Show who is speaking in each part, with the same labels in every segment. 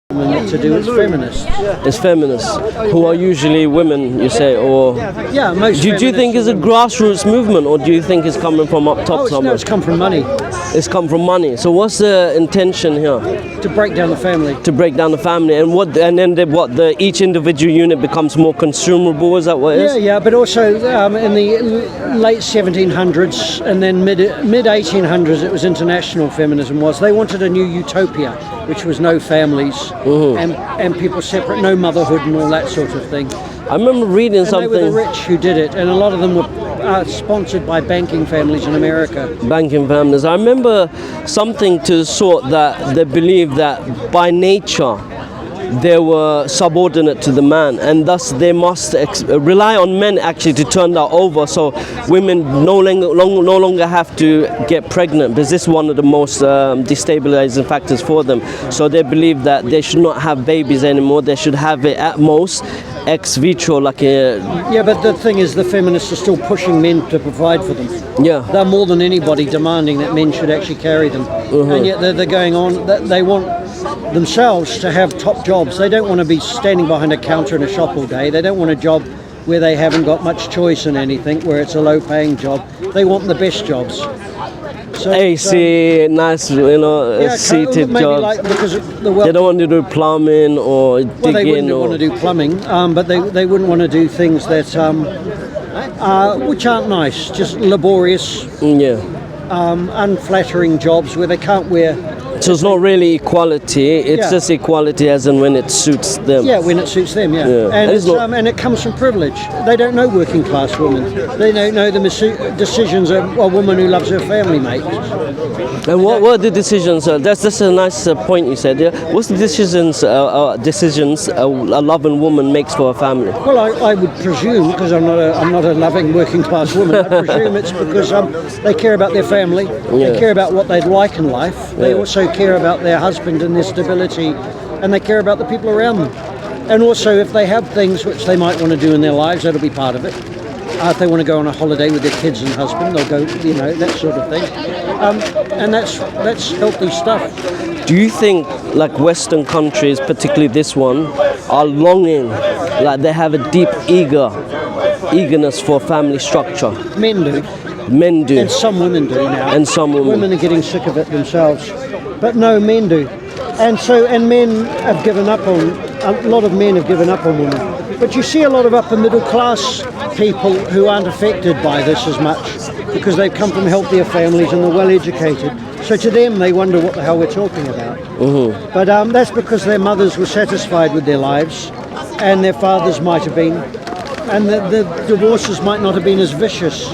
Speaker 1: To do with feminists.
Speaker 2: It's feminists, who are usually women, you say, or
Speaker 1: Yeah, most.
Speaker 2: do you think it's a grassroots movement, or do you think it's coming from up top somewhere?
Speaker 1: No, it's come from money.
Speaker 2: It's come from money. So what's the intention here?
Speaker 1: To break down the family.
Speaker 2: To break down the family, and each individual unit becomes more consumable. Is that what it is?
Speaker 1: Yeah, but also in the late 1700s and then mid 1800s, it was international feminism. They wanted a new utopia, which was no families and people separate, no motherhood and all that sort of thing.
Speaker 2: I remember reading something.
Speaker 1: They were the rich who did it, and a lot of them were sponsored by banking families in America.
Speaker 2: Banking families. I remember something to the sort that they believed that by nature they were subordinate to the man, and thus they must rely on men actually to turn that over, so women no longer have to get pregnant, because this is one of the most destabilizing factors for them. So they believe that they should not have babies anymore. They should have it at most ex vitro, like a...
Speaker 1: Yeah, but the thing is, the feminists are still pushing men to provide for them.
Speaker 2: Yeah.
Speaker 1: They're more than anybody demanding that men should actually carry them. And yet they're going on, they want themselves to have top jobs. They don't want to be standing behind a counter in a shop all day. They don't want a job where they haven't got much choice in anything, where it's a low-paying job. They want the best jobs. So,
Speaker 2: AC, nice, seated jobs.
Speaker 1: Like, because
Speaker 2: they don't want to do plumbing or digging.
Speaker 1: Well, they wouldn't want to do plumbing, but they wouldn't want to do things that which aren't nice, just laborious, unflattering jobs where they can't wear.
Speaker 2: So it's not really equality, it's just equality as in when it suits them.
Speaker 1: Yeah, when it suits them, And it comes from privilege. They don't know working class women. They don't know the decisions a woman who loves her family makes.
Speaker 2: And what were the decisions? That's a nice point you said. Yeah. What's the decisions a loving woman makes for her family?
Speaker 1: Well, I would presume, because I'm not a loving working class woman, I presume it's because they care about their family, they care about what they'd like in life, they also care about their husband and their stability, and they care about the people around them. And also, if they have things which they might want to do in their lives, that'll be part of it. If they want to go on a holiday with their kids and husband, they'll go, that sort of thing. And that's healthy stuff.
Speaker 2: Do you think, like Western countries, particularly this one, are longing, like they have a deep eagerness for family structure?
Speaker 1: Men do.
Speaker 2: Men do.
Speaker 1: And some women do now.
Speaker 2: And some women.
Speaker 1: Women are getting sick of it themselves. But no, men do. And men have given up on, a lot of men have given up on women. But you see a lot of upper middle class people who aren't affected by this as much because they've come from healthier families and they're well educated. So to them, they wonder what the hell we're talking about. But that's because their mothers were satisfied with their lives and their fathers might have been. And the divorces might not have been as vicious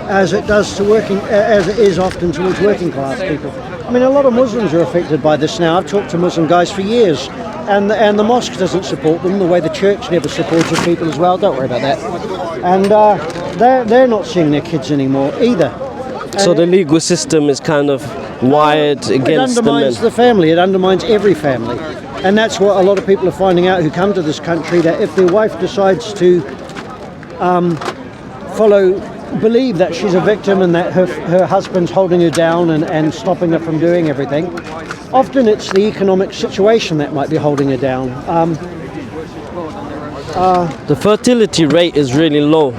Speaker 1: as it is often towards working class people. I mean, a lot of Muslims are affected by this now. I've talked to Muslim guys for years, and the mosque doesn't support them the way the church never supported people as well. Don't worry about that. And they're not seeing their kids anymore either.
Speaker 2: So the legal system is kind of wired against the men. It
Speaker 1: undermines the family. It undermines every family, and that's what a lot of people are finding out who come to this country. That if their wife decides to believe that she's a victim and that her husband's holding her down and stopping her from doing everything. Often it's the economic situation that might be holding her down.
Speaker 2: The fertility rate is really low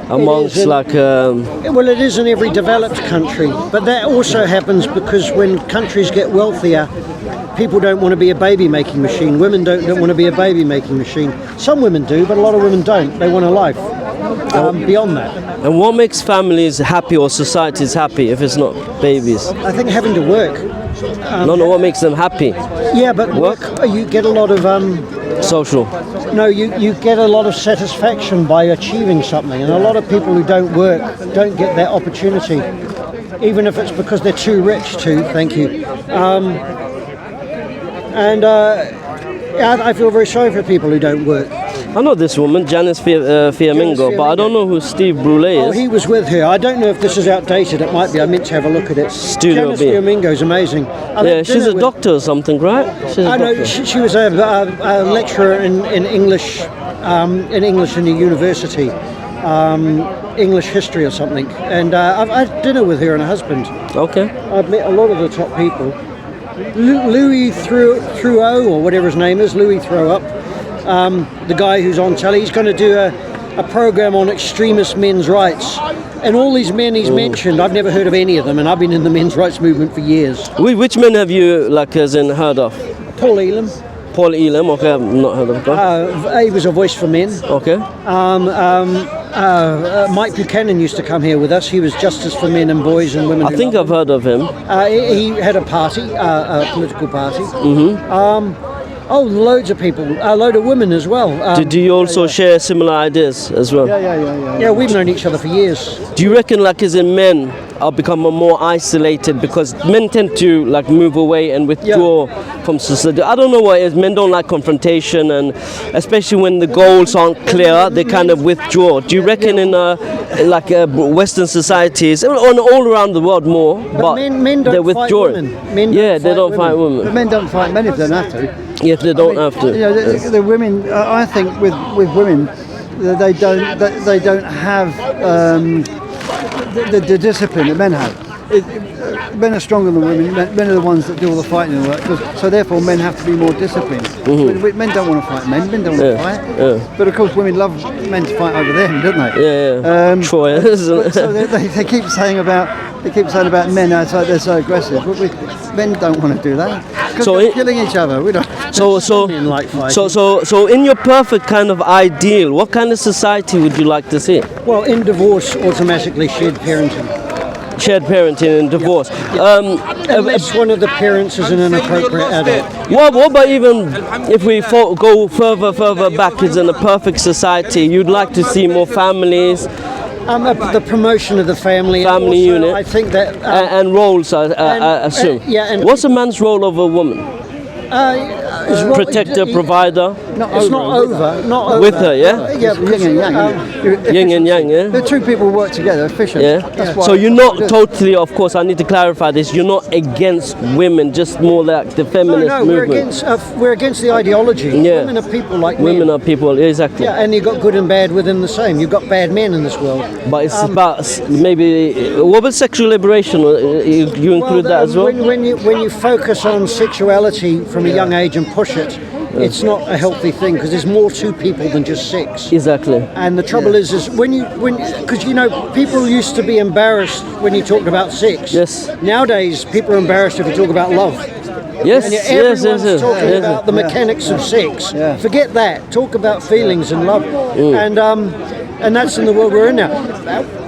Speaker 2: amongst
Speaker 1: well, it is in every developed country, but that also happens because when countries get wealthier, people don't want to be a baby making machine. Women don't want to be a baby making machine. Some women do, but a lot of women don't. They want a life beyond that.
Speaker 2: And what makes families happy or societies happy if it's not babies?
Speaker 1: I think having to work.
Speaker 2: What makes them happy?
Speaker 1: Yeah, but work you get a lot of
Speaker 2: social.
Speaker 1: No, you get a lot of satisfaction by achieving something, and a lot of people who don't work don't get that opportunity, even if it's because they're too rich to. Thank you. I feel very sorry for people who don't work.
Speaker 2: I know this woman, Janice Fiamingo, but I don't know who Steve Brule is.
Speaker 1: Oh, he was with her. I don't know if this is outdated. It might be. I meant to have a look at it.
Speaker 2: Studio
Speaker 1: Janice Fiamingo is amazing.
Speaker 2: She's a doctor or something, right?
Speaker 1: I know. She was a lecturer in English in the university, English history or something. And I had dinner with her and her husband.
Speaker 2: Okay.
Speaker 1: I've met a lot of the top people. Louis Through or whatever his name is, Louis Throw Up, the guy who's on telly, he's going to do a program on extremist men's rights. And all these men he's mentioned, I've never heard of any of them, and I've been in the men's rights movement for years.
Speaker 2: Which men have you, like, as in heard of?
Speaker 1: Paul Elam.
Speaker 2: Paul Elam, okay, I've not heard of that.
Speaker 1: He was a voice for men.
Speaker 2: Okay.
Speaker 1: Mike Buchanan used to come here with us. He was Justice for Men and Boys and Women.
Speaker 2: I think I've heard of him.
Speaker 1: He had a party, a political party. Loads of people, a load of women as well.
Speaker 2: Do you also share similar ideas as well?
Speaker 1: Yeah, we've known each other for years.
Speaker 2: Do you reckon, like, as in men are becoming more isolated because men tend to like move away and withdraw from society? I don't know what it is. Men don't like confrontation, and especially when the goals aren't clear, they kind of withdraw. Do you reckon in Western societies, all around the world more, but
Speaker 1: men don't
Speaker 2: they're withdrawing?
Speaker 1: Fight women.
Speaker 2: They don't fight women.
Speaker 3: But men don't fight men if they don't have to.
Speaker 2: If they don't have to.
Speaker 3: You know, the women. I think with women, they don't have the discipline that men have. Men are stronger than women. Men are the ones that do all the fighting and work. So therefore, men have to be more disciplined. Men don't want to fight men. Men don't want to fight. But of course, women love men to fight over them, don't they?
Speaker 2: Troy.
Speaker 3: So they keep saying about men. They're so aggressive. But men don't want to do that. Because they're killing each other. We don't.
Speaker 2: So in your perfect kind of ideal, what kind of society would you like to see?
Speaker 1: Well, in divorce, automatically shared parenting.
Speaker 2: Shared parenting and divorce.
Speaker 1: Unless one of the parents is an inappropriate adult.
Speaker 2: What about even if we go further back, is in a perfect society, you'd like to see more families?
Speaker 1: The promotion of the family
Speaker 2: unit.
Speaker 1: I think that
Speaker 2: and roles, I assume. What's a man's role over a woman? Protector, provider.
Speaker 1: It's not over.
Speaker 2: With her, yeah.
Speaker 3: Yin
Speaker 2: and yang, yeah.
Speaker 3: The two people work together, efficient.
Speaker 2: Yeah. So you're not totally, of course, I need to clarify this. You're not against women, just more like the feminist movement.
Speaker 1: We're against the ideology.
Speaker 2: Yeah.
Speaker 1: Women are people like
Speaker 2: women
Speaker 1: men.
Speaker 2: are people, exactly.
Speaker 1: Yeah, and you've got good and bad within the same. You've got bad men in this world.
Speaker 2: But it's about maybe what about sexual liberation? You include that as well.
Speaker 1: When you focus on sexuality from a young age and push it, it's not a healthy thing because there's more to people than just sex.
Speaker 2: Exactly.
Speaker 1: And the trouble is because people used to be embarrassed when you talked about sex.
Speaker 2: Yes.
Speaker 1: Nowadays, people are embarrassed if you talk about love.
Speaker 2: Yes.
Speaker 1: And everyone's talking about the mechanics of sex.
Speaker 3: Yeah.
Speaker 1: Forget that. Talk about feelings and love. And that's in the world we're in now.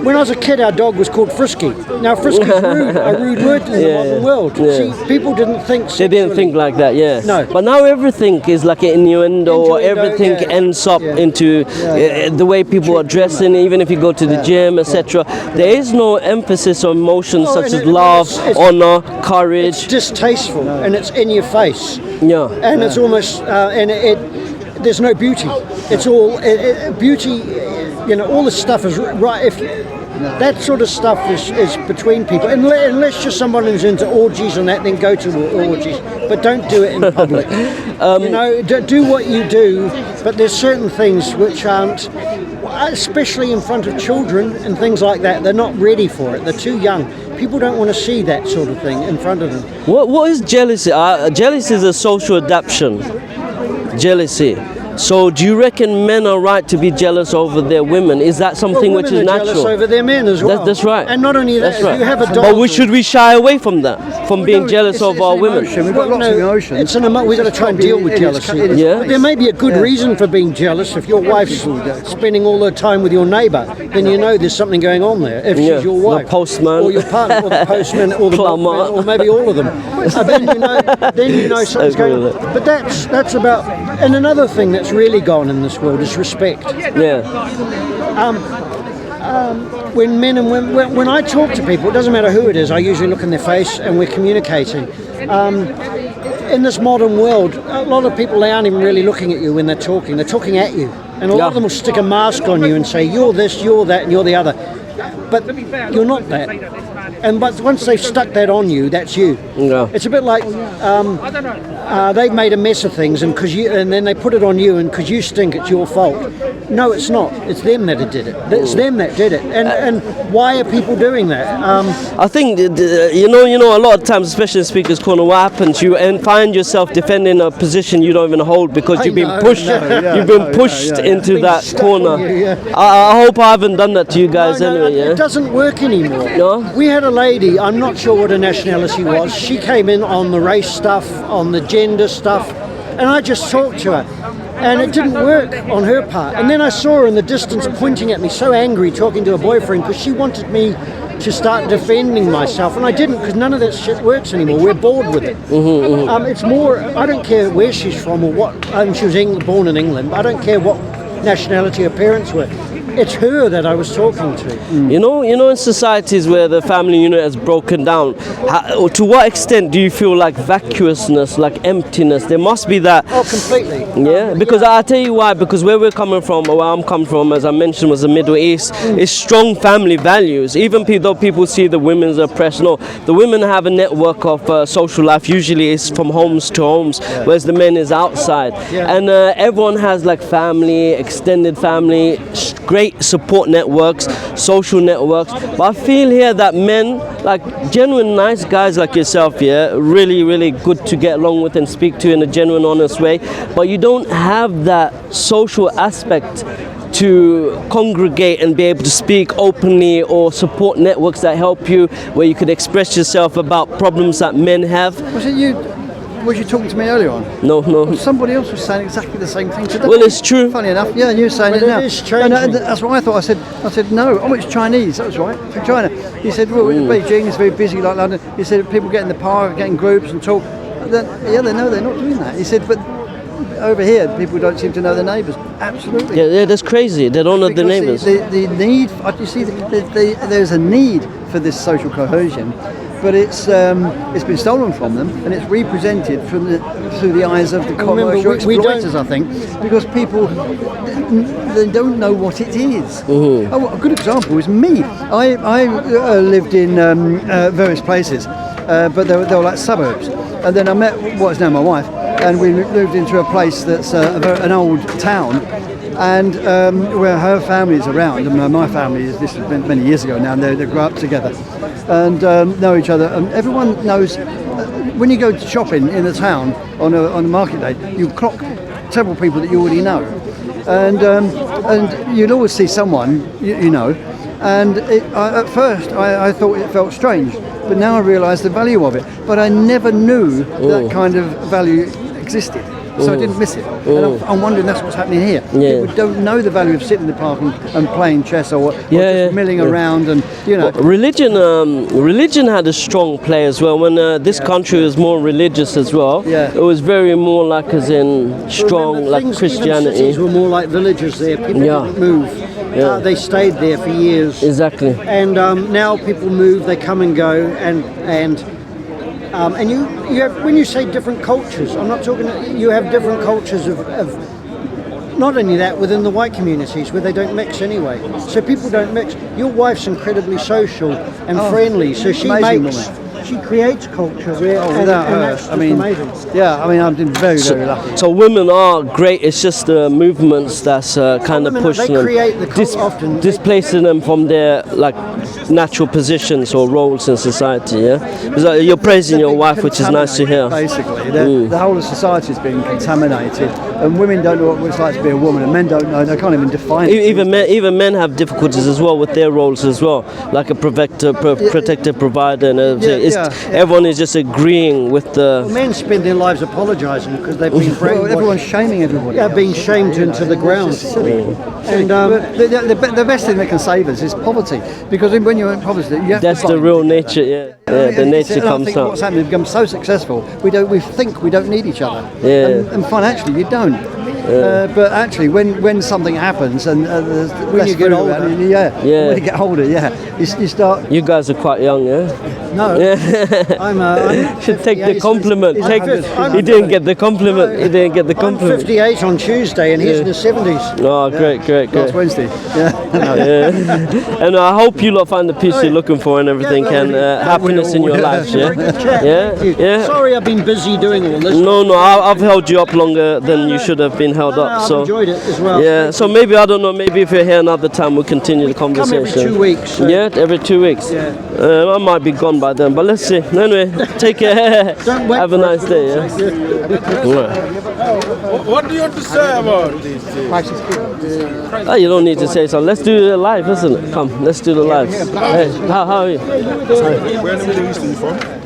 Speaker 1: When I was a kid, our dog was called Frisky. Now, Frisky's a rude word in the modern world. See, people didn't think sexually.
Speaker 2: They didn't think like that, yeah.
Speaker 1: No.
Speaker 2: But now everything is like an innuendo, or everything ends up into the way people are dressing, even if you go to the gym, etc. There is no emphasis on emotions such as love, honor, courage.
Speaker 1: It's distasteful, and it's in your face.
Speaker 2: Yeah.
Speaker 1: And it's almost, there's no beauty. It's all, beauty, all this stuff is right. That sort of stuff is between people. Unless you're someone who's into orgies and that, then go to orgies. But don't do it in public. Do what you do, but there's certain things which aren't, especially in front of children and things like that, they're not ready for it. They're too young. People don't want to see that sort of thing in front of them.
Speaker 2: What is jealousy? Jealousy is a social adaptation. Jealousy. So do you reckon men are right to be jealous over their women? Is that something which is natural?
Speaker 1: Jealous over their men as well.
Speaker 2: That's right.
Speaker 1: And not only that,
Speaker 2: that's right.
Speaker 1: If you have a dog.
Speaker 2: But should we shy away from that? From being jealous of our women?
Speaker 3: We've got lots of emotions.
Speaker 1: We've got to try and deal with jealousy.
Speaker 2: Yeah.
Speaker 1: There may be a good reason for being jealous. If your wife's spending all her time with your neighbour, then you know there's something going on there. If she's your wife,
Speaker 2: the postman,
Speaker 1: or your partner, or the postman, or the plumber, or maybe all of them, then you know something's going on. But that's about. And another thing that's really gone in this world is respect.
Speaker 2: Yeah.
Speaker 1: When men and women, when I talk to people, it doesn't matter who it is, I usually look in their face and we're communicating. In this modern world, a lot of people, they aren't even really looking at you when they're talking at you. And a lot of them will stick a mask on you and say, you're this, you're that, and you're the other. But you're not that. And but once they've stuck that on you, that's you.
Speaker 2: Yeah.
Speaker 1: It's a bit like they've made a mess of things, and then they put it on you, and because you stink, it's your fault. No, it's not. It's them that did it. It's them that did it. And why are people doing that?
Speaker 2: I think you know, a lot of times, especially in Speaker's Corner, what happens, you find yourself defending a position you don't even hold because you've been pushed. You've been pushed into that corner. I hope I haven't done that to you guys anyway. Yeah?
Speaker 1: It doesn't work anymore.
Speaker 2: No?
Speaker 1: We had a lady, I'm not sure what her nationality was, she came in on the race stuff, on the gender stuff, and I just talked to her. And it didn't work on her part. And then I saw her in the distance pointing at me, so angry, talking to her boyfriend, because she wanted me to start defending myself, and I didn't, because none of that shit works anymore. We're bored with it. It's more, I don't care where she's from or what. She was born in England, but I don't care what nationality her parents were. It's her that I was talking to.
Speaker 2: You know, in societies where the family unit has broken down, to what extent do you feel like vacuousness, like emptiness? There must be that.
Speaker 1: Oh, completely.
Speaker 2: Yeah, because I'll tell you why. Because where we're coming from, or where I'm coming from, as I mentioned, was the Middle East. Is strong family values. Even though people see the women's oppression, no, the women have a network of social life. Usually, it's from homes to homes, whereas the men is outside. And everyone has like family, extended family, great support networks, social networks. But I feel here that men, like genuine nice guys like yourself, really, really good to get along with and speak to in a genuine, honest way. But you don't have that social aspect to congregate and be able to speak openly, or support networks that help you, where you could express yourself about problems that men have.
Speaker 3: Was you talking to me earlier on?
Speaker 2: No.
Speaker 3: Well, somebody else was saying exactly the same thing today.
Speaker 2: Well, it's true.
Speaker 3: Funny enough, yeah, and you're saying it now.
Speaker 1: It is changing.
Speaker 3: And that's what I thought. I said no. Oh, it's Chinese. That was right. From China. He said, well, Beijing is very busy like London. He said people get in the park, get in groups and talk. They know they're not doing that. He said, but over here, people don't seem to know their neighbours. Absolutely.
Speaker 2: Yeah, that's crazy. They don't know their neighbours.
Speaker 3: The need. You see, there's a need for this social cohesion. But it's been stolen from them, and it's represented through the eyes of the commercial exploiters, I think, because people, they don't know what it is. Oh, a good example is me. I lived in various places, but they were like suburbs, and then I met what is now my wife, and we moved into a place that's an old town. And where her family is around, and my family is, this has been many years ago now, and they grew up together and know each other. And everyone knows when you go shopping in the town on a market day, you clock several people that you already know, and you'll always see someone you know. And at first I thought it felt strange, but now I realise the value of it. But I never knew that kind of value existed. So I didn't miss it. And I'm wondering that's what's happening here. People don't know the value of sitting in the park and playing chess or just milling around, and you know.
Speaker 2: Well, religion had a strong play as well. When this country was more religious as well, it was very more like as in strong,
Speaker 1: remember,
Speaker 2: like Christianity.
Speaker 1: Cities were more like villages there. People didn't move. They stayed there for years.
Speaker 2: Exactly.
Speaker 1: And now people move. They come and go, and you have, when you say different cultures, I'm not talking, you have different cultures of not only that, within the white communities where they don't mix anyway. So people don't mix. Your wife's incredibly social and friendly, so she creates culture.
Speaker 3: Without her, I mean, amazing. Yeah, I mean, I've been very, very lucky.
Speaker 2: So women are great. It's just the movements that's kind of pushing them, displacing them from their like natural positions or roles in society. Yeah, you're praising your wife, which is nice to hear.
Speaker 3: Basically, the whole of society has been contaminated, and women don't know what it's like to be a woman, and men don't know. They can't even define it.
Speaker 2: Even men have difficulties as well with their roles as well, like a protector, provider, and everyone is just agreeing with the.
Speaker 1: Well, men spend their lives apologising because they've been brainwashed.
Speaker 3: Well, everyone's shaming everybody.
Speaker 1: Yeah, being shamed into the ground.
Speaker 3: And the best thing that can save us is poverty, because when you're in poverty, you have
Speaker 2: that's
Speaker 3: to
Speaker 2: the real nature. The nature comes
Speaker 3: I think
Speaker 2: out.
Speaker 3: what's happened, we've become so successful. We think we don't need each other. And financially, you don't. But actually, when something happens and
Speaker 1: When you get older.
Speaker 3: when you get older, you start.
Speaker 2: You guys are quite young, yeah?
Speaker 1: No, I'm
Speaker 2: Should take the
Speaker 1: 58.
Speaker 2: compliment.
Speaker 1: I'm
Speaker 2: He didn't get the compliment. He didn't get the
Speaker 1: I'm
Speaker 2: compliment.
Speaker 1: 58 on Tuesday, and he's in his 70s.
Speaker 2: Oh, great.
Speaker 3: Last Wednesday.
Speaker 2: And I hope you lot find the peace you're looking for and everything, and happiness in your lives, yeah? Yeah.
Speaker 1: Sorry, I've been busy doing all this.
Speaker 2: No, I've held you up longer than you should have been held up.
Speaker 1: I've
Speaker 2: So
Speaker 1: enjoyed it as well.
Speaker 2: yeah, so maybe I don't know. Maybe if you're here another time, we'll continue the
Speaker 1: Come
Speaker 2: conversation.
Speaker 1: every 2 weeks. So
Speaker 2: Yeah, every 2 weeks.
Speaker 1: Yeah.
Speaker 2: I might be gone by then, but let's see. Anyway, take care.
Speaker 1: Don't wait
Speaker 2: Have a
Speaker 1: for
Speaker 2: nice day. Yeah. Right.
Speaker 4: What do you have to say about this?
Speaker 2: Oh, you don't need to say so. Let's do the live, isn't it? Come, let's do the live. Hey, how are you?
Speaker 4: Where in the Middle East are you from?